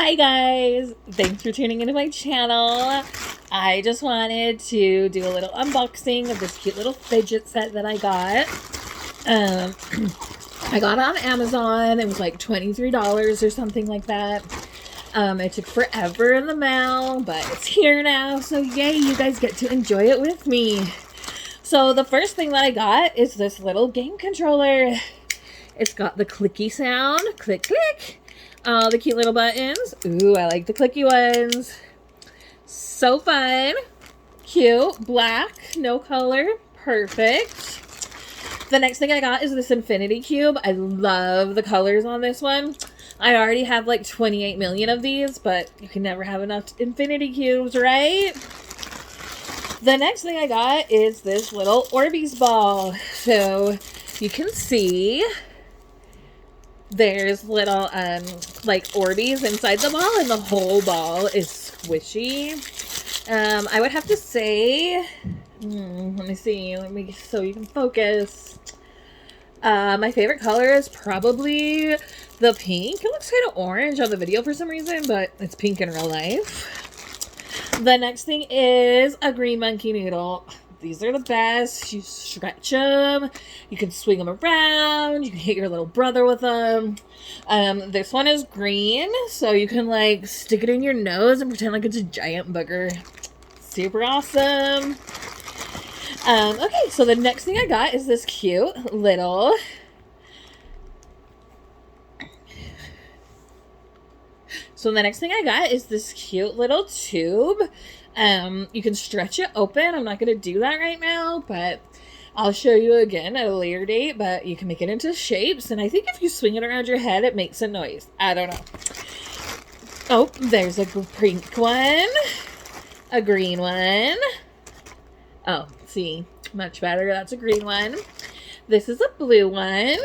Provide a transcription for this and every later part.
Hi guys! Thanks for tuning into my channel. I just wanted to do a little unboxing of this cute little fidget set that I got. I got it on Amazon. It was like $23 or something like that. It took forever in the mail, but it's here now. So yay, you guys get to enjoy it with me. So the first thing that I got is this little game controller. It's got the clicky sound, click, click. All the cute little buttons. Ooh, I like the clicky ones. So fun. Cute. Black, no color. Perfect. The next thing I got is this infinity cube. I love the colors on this one. I already have like 28 million of these, but you can never have enough infinity cubes, right? The next thing I got is this little Orbeez ball. So you can see there's little like Orbeez inside the ball, and the whole ball is squishy. I would have to say, let me see, so you can focus. My favorite color is probably the pink. It looks kind of orange on the video for some reason, but it's pink in real life. The next thing is a green monkey noodle. These are the best. You stretch them. You can swing them around. You can hit your little brother with them. This one is green, so you can like stick it in your nose and pretend like it's a giant booger. Super awesome. Okay, so the next thing I got is this cute little tube. You can stretch it open. I'm not going to do that right now, but I'll show you again at a later date. But you can make it into shapes, and I think if you swing it around your head, it makes a noise. I don't know. Oh, there's a pink one, a green one. Oh, see, much better. That's a green one. This is a blue one.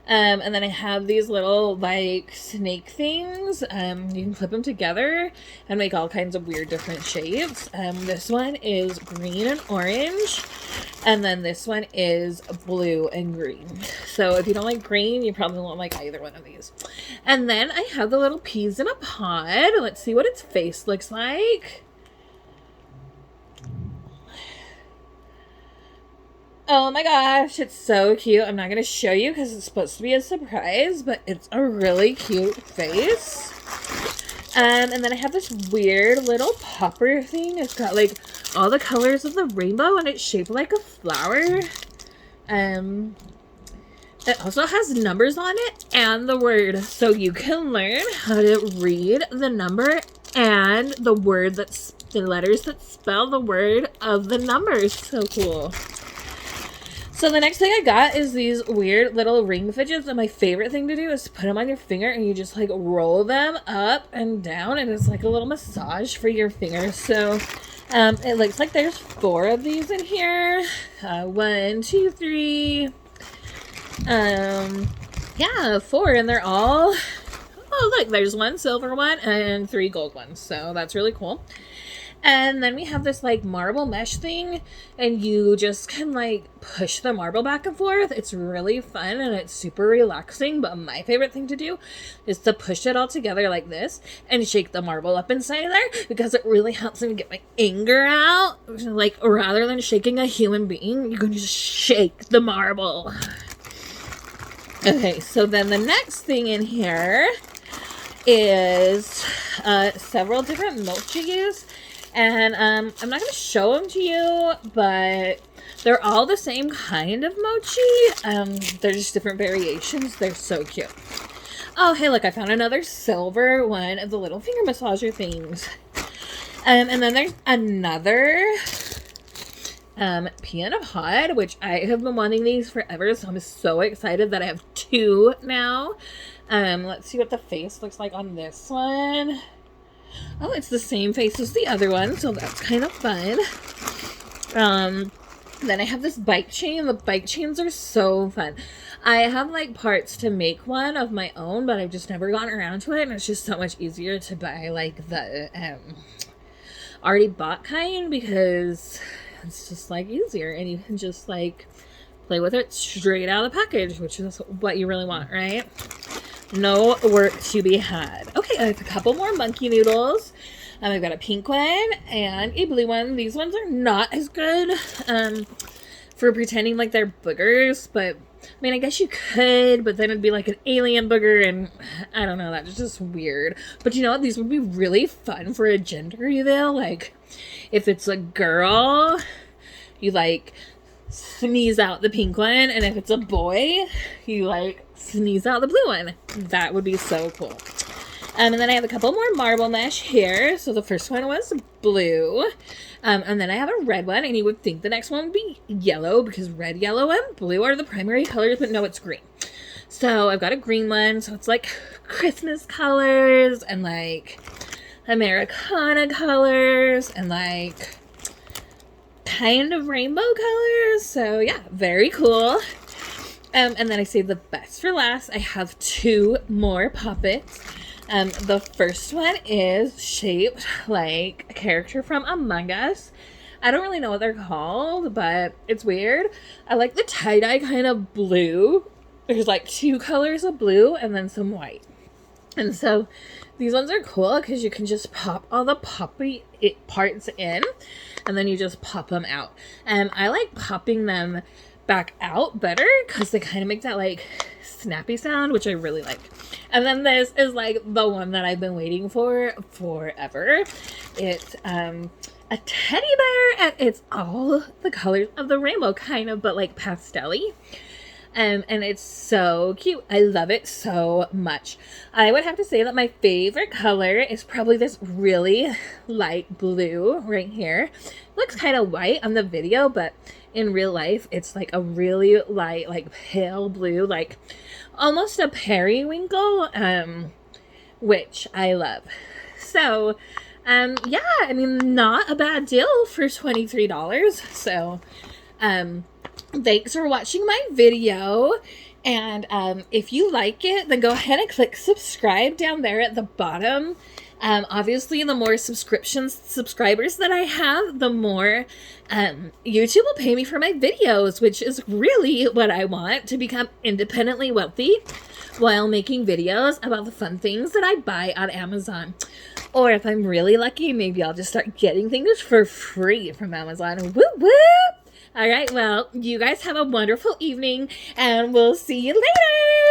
And then I have these little like snake things. You can clip them together and make all kinds of weird different shapes. This one is green and orange. And then this one is blue and green. So if you don't like green, you probably won't like either one of these. And then I have the little peas in a pod. Let's see what its face looks like. Oh my gosh, it's so cute. I'm not going to show you because it's supposed to be a surprise, but it's a really cute face. And then I have this weird little popper thing. It's got like all the colors of the rainbow and it's shaped like a flower. It also has numbers on it and the word. So you can learn how to read the number and the letters that spell the word of the numbers. So cool. So the next thing I got is these weird little ring fidgets, and my favorite thing to do is to put them on your finger and you just like roll them up and down, and it's like a little massage for your fingers. So it looks like there's 4 of these in here. 1, 2, 3. Yeah, 4, and they're all, oh look, there's 1 silver one and 3 gold ones. So that's really cool. And then we have this like marble mesh thing, and you just can like push the marble back and forth. It's really fun and it's super relaxing. But my favorite thing to do is to push it all together like this and shake the marble up inside of there, because it really helps me get my anger out. Like, rather than shaking a human being, you can just shake the marble. Okay, so then the next thing in here is several different mochis. And I'm not going to show them to you, but they're all the same kind of mochi. They're just different variations. They're so cute. Oh, hey, look, I found another silver one of the little finger massager things. And then there's another pea in a pod, which I have been wanting these forever, so I'm so excited that I have 2 now. Let's see what the face looks like on this one. Oh, it's the same face as the other one, so that's kind of fun. Then I have this bike chain. The bike chains are so fun. I have like parts to make one of my own, but I've just never gotten around to it, and it's just so much easier to buy like the already bought kind, because it's just like easier, and you can just like play with it straight out of the package, which is what you really want, right? No work to be had. Okay. Okay, I have a couple more monkey noodles. I've got a pink one and a blue one. These ones are not as good for pretending like they're boogers, but I mean, I guess you could, but then it'd be like an alien booger, and I don't know, that's just weird. But you know what? These would be really fun for a gender reveal. Like, if it's a girl, you like sneeze out the pink one, and if it's a boy, you like sneeze out the blue one. That would be so cool. And then I have a couple more marble mesh here. So the first one was blue. And then I have a red one, and you would think the next one would be yellow because red, yellow, and blue are the primary colors, but no, it's green. So I've got a green one, so it's like Christmas colors and like Americana colors and like kind of rainbow colors. So yeah, very cool. And then I saved the best for last. I have two more puppets. The first one is shaped like a character from Among Us. I don't really know what they're called, but it's weird. I like the tie-dye kind of blue. There's like two colors of blue and then some white. And so these ones are cool because you can just pop all the puppy parts in and then you just pop them out. And I like popping them back out better because they kind of make that like snappy sound, which I really like. And then this is like the one that I've been waiting for forever. It's a teddy bear, and it's all the colors of the rainbow, kind of, but like pastel-y. And it's so cute. I love it so much. I would have to say that my favorite color is probably this really light blue right here. It looks kind of white on the video, but in real life, it's like a really light, like pale blue, like almost a periwinkle, which I love. So, yeah, I mean, not a bad deal for $23. So, thanks for watching my video. And if you like it, then go ahead and click subscribe down there at the bottom. Obviously, the more subscribers that I have, the more YouTube will pay me for my videos, which is really what I want, to become independently wealthy while making videos about the fun things that I buy on Amazon. Or if I'm really lucky, maybe I'll just start getting things for free from Amazon. Whoop, whoop! All right, well, you guys have a wonderful evening, and we'll see you later!